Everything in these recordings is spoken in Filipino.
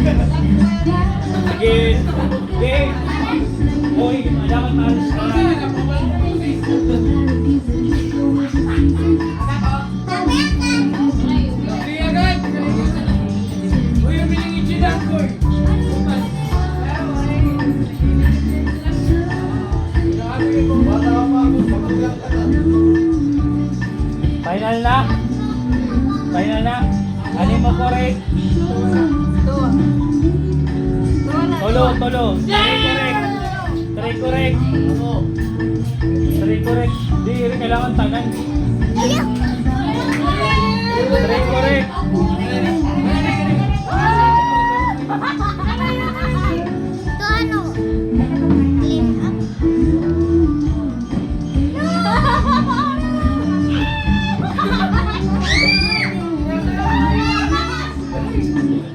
Sige. Sige. Hoy, dapat alis ka. Final na? Final na? Ano mo correct? Tolo. Try correct. Try correct. Di rin kailangan tanan. Try correct. Ito ano? Clean up.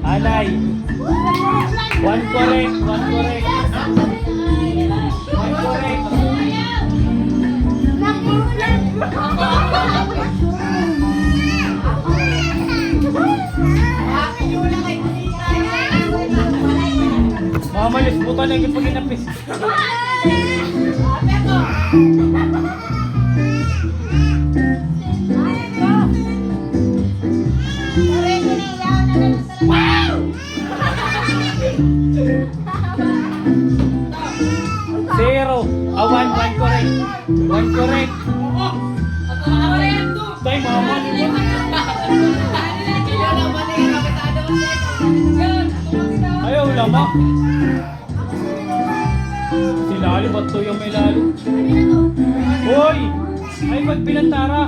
Alay. One correct. Mamalis buta na yung pag-inapis. Zero. One correct. One correct. Tay, mama. Ayaw lama. Si Lali, ba't to yung may Lali? Hoy! Ay, ba't pinantara?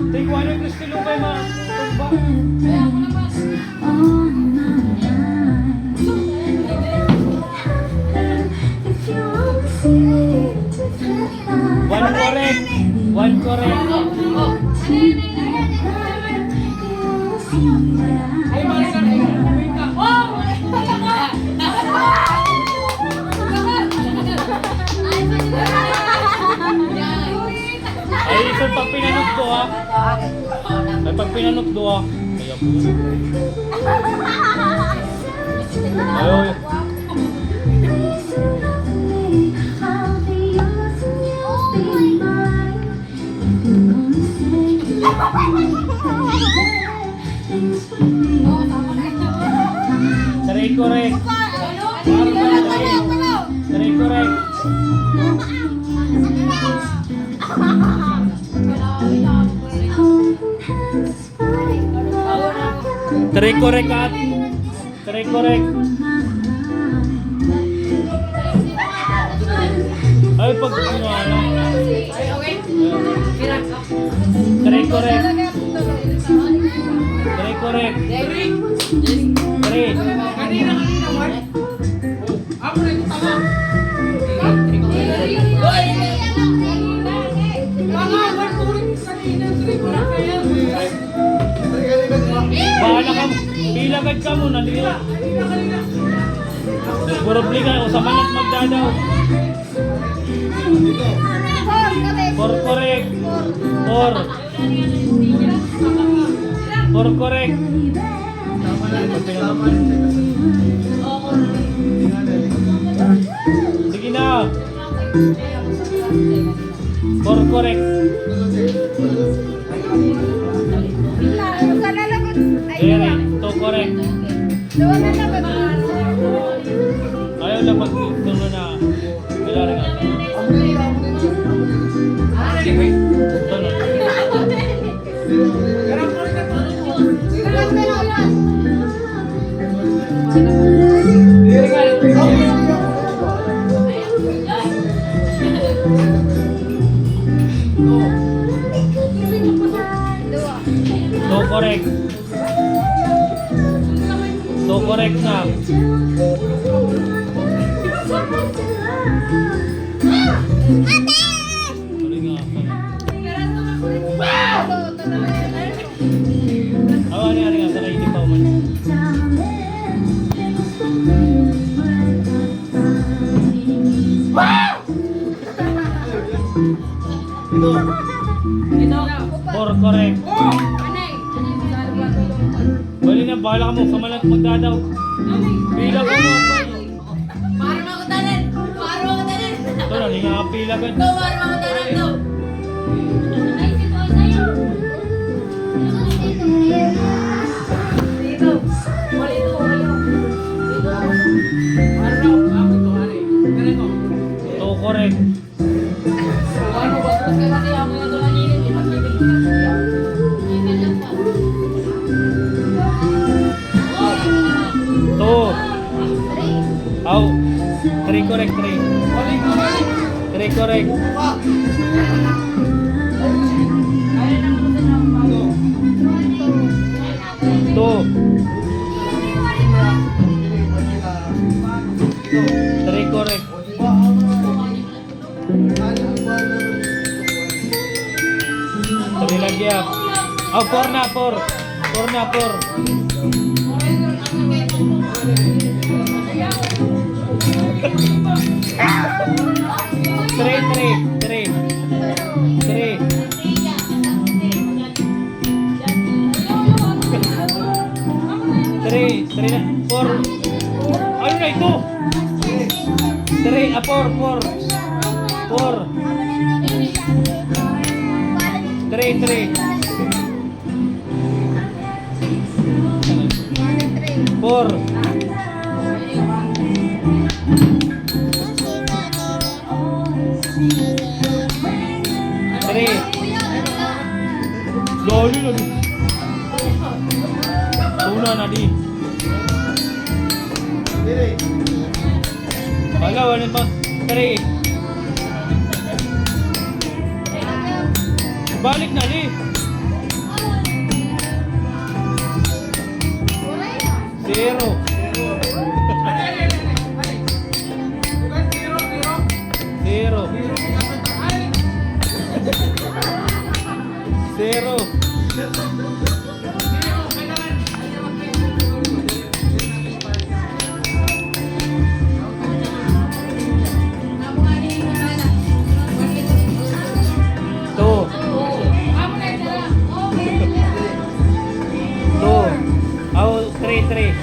Take one yung gusto nung kayo mga tugba. One correct. Ay, isang pag pinanok do ha. Ay, pag pinanok do ha. Kaya po. Ayaw. Try correct. Try correct. Try correct at. Try correct. Ay, pag ano. Try correct. Try correct. Try. Kanina, Mark. Ako na yung tama. Bahala ka. Ilagad ka muna. Probably ka. O sa manat magdadaw. For correct. For correct. Sige na. For correct. To correct. Ayaw lang mag-ito na. Kailangan nga. Ito na. To correct. To correct na. Tuloy nga. Ari nga sa kayo di pa man. For correct. bahala ka mo. Samalang magdadaw. Pila ko mo. Para makutanan! Para makutanan! Ito na, hindi nga pila ka. Ito, para makutanan to! Ay, si Toy sa'yo. Dito! Wali to, kayo! Dito! Ano ako to, ano ganito. Ito, correct. Ano ba? Tapos kasi ako na ito naninit. Ito. Aw. 3 correct, 3. Balik ko, balik. 3 correct. Ito. 3 correct. Three lagi ya. Oh, 4 na, 4. 4 na, 4. Three, three. Three na, 4. Ano na ito? 3, 4. 3. 4. Three. Loli na di. Tuna na di. Wala, wala pa. 3. Balik na di. 0. Zero. 0. Two. 2. Oh, 3.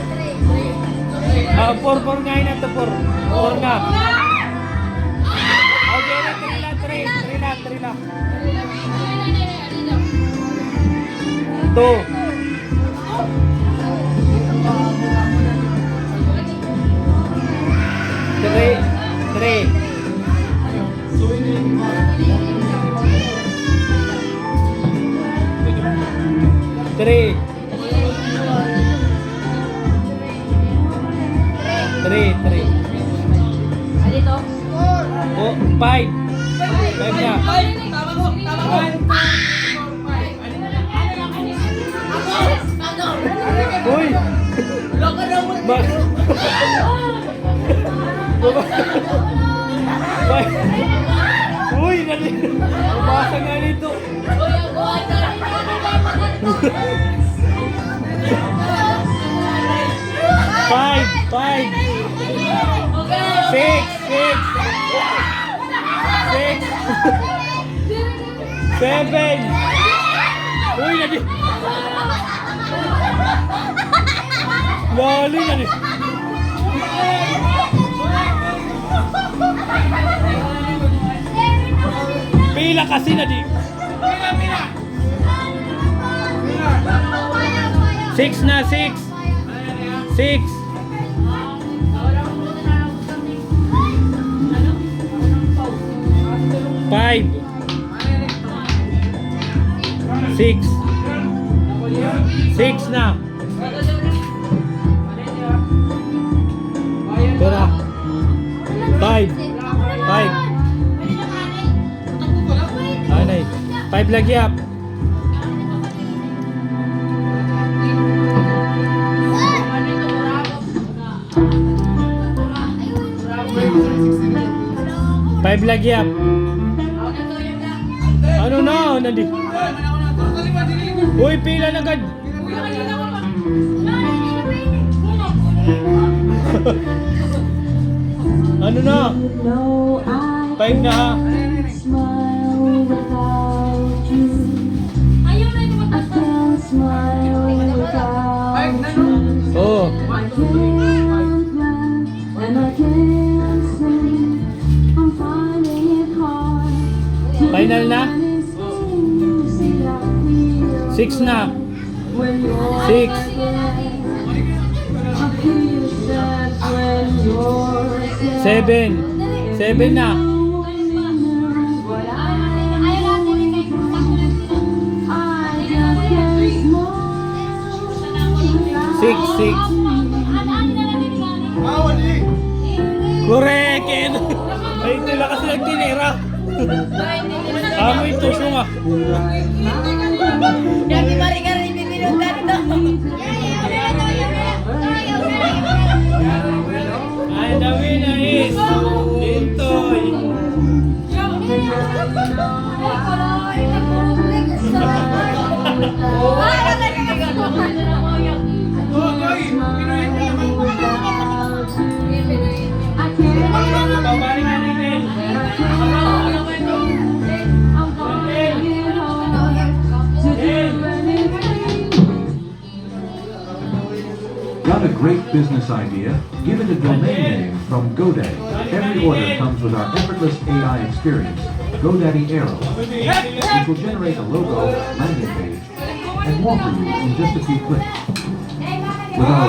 4 nga yun ito, 4 nga. Okay, 3 na. 2. 3. 3. 3. Dito! Oh, 5. 5 na. Tama ko! Uy! Loko na mo! Bak. Uy, nali. Mabasa nga nito. Kuya, buwan na! 5. 6. 7. Uy, nali. Lalo nali. Pila kasi na di. 6 na, 6. 5. 6. 6 na. Tara. 5. 5. Anay. 5 lagi up. Five lagi up. Ano na? Nandi. Uy, pila na agad. Ano na? 5 na ha. Ayaw na ito matapos. Ay, 6 na. 6. 7. 7 na. Six. Correct! Ay, ito lang kasi nagtinira. Amoy tusyo nga. Dati balik ka rin bibinong ganito. And the winner is Lintoy. Babalik na natin. Got a great business idea? Give it a domain name from GoDaddy. Every order comes with our effortless AI experience, GoDaddy Aero, which will generate a logo, landing page, and more for you in just a few clicks. With our